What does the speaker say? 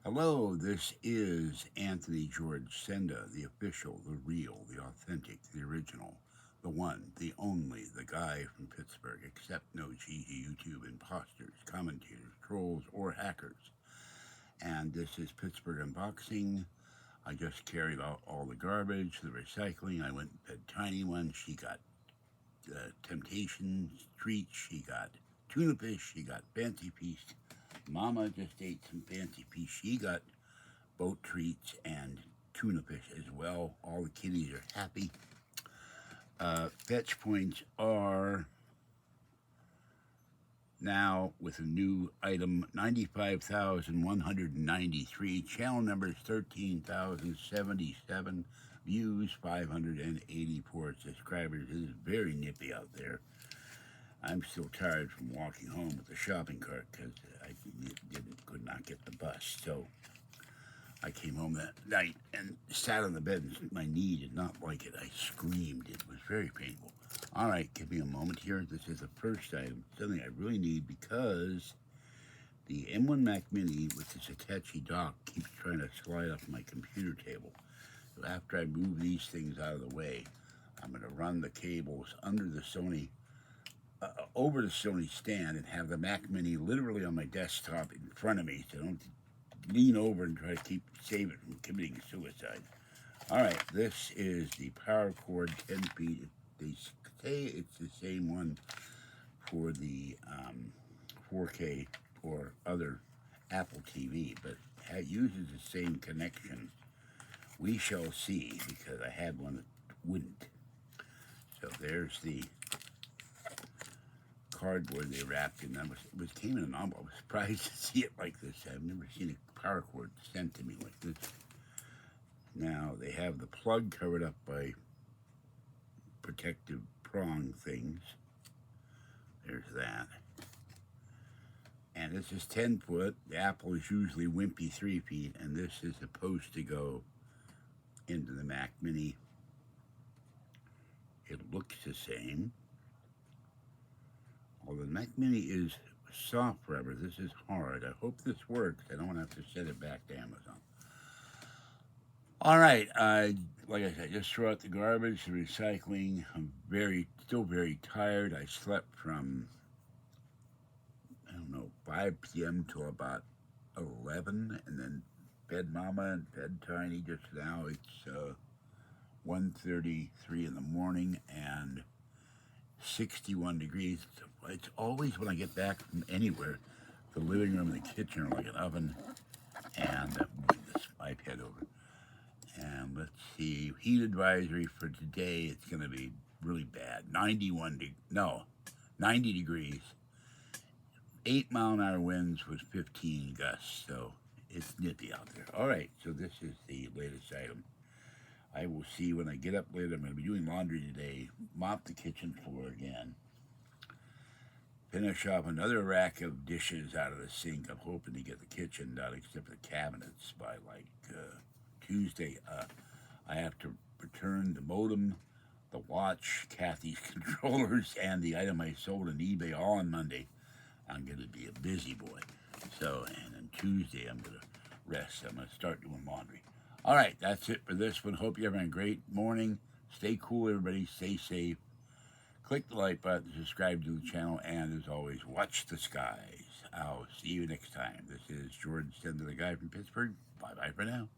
Hello, this is Anthony George Senda, the official, the real, the authentic, the original, the one, the only, the guy from Pittsburgh. Accept no cheesy YouTube imposters, commentators, trolls, or hackers. And this is Pittsburgh Unboxing. I just carried out all the garbage, the recycling. I went and fed Tiny One. She got Temptation treats. She got tuna fish. She got fancy feast. Mama just ate some fancy fish. She got boat treats and tuna fish as well. All the kitties are happy. Fetch points are now with a new item 95,193. Channel numbers 13,077. Views 584 subscribers. It is very nippy out there. I'm still tired from walking home with the shopping cart because I could not get the bus. So I came home that night and sat on the bed, and my knee did not like it. I screamed. It was very painful. All right, give me a moment here. This is the first item, something I really need because the M1 Mac Mini with this Attache dock keeps trying to slide off my computer table. So after I move these things out of the way, I'm going to run the cables under the Sony over the Sony stand and have the Mac Mini literally on my desktop in front of me, so I don't lean over and try to save it from committing suicide. All right, this is the power cord, 10 feet. They say it's the same one for the 4K or other Apple TV, but it uses the same connection. We shall see, because I had one that wouldn't. So there's the cardboard they wrapped in. It came in an envelope. I was surprised to see it like this. I've never seen a power cord sent to me like this. Now they have the plug covered up by protective prong things. There's that. And this is 10 foot. The Apple is usually wimpy 3 feet, and this is supposed to go into the Mac Mini. It looks the same. Although the Mac Mini is soft rubber, this is hard. I hope this works. I don't want to have to send it back to Amazon. All right, like I said, just throw out the garbage, the recycling. I'm still very tired. I slept from, 5 p.m. till about 11, and then fed Mama and fed Tiny just now. It's 1:33 in the morning and 61 degrees. It's always when I get back from anywhere, the living room and the kitchen are like an oven. And bring this iPad over. And let's see, heat advisory for today. It's going to be really bad. 90 degrees. 8-mile-an-hour winds with 15 gusts. So it's nippy out there. All right, so this is the latest item. I will see when I get up later. I'm going to be doing laundry today. Mop the kitchen floor again. Finish off another rack of dishes out of the sink. I'm hoping to get the kitchen done, except for the cabinets, by like Tuesday. I have to return the modem, the watch, Kathy's controllers, and the item I sold on eBay all on Monday. I'm going to be a busy boy. So, and then Tuesday I'm going to rest. I'm going to start doing laundry. All right, that's it for this one. Hope you're having a great morning. Stay cool, everybody. Stay safe. Click the like button, subscribe to the channel, and as always, watch the skies. I'll see you next time. This is George Sender, the guy from Pittsburgh. Bye-bye for now.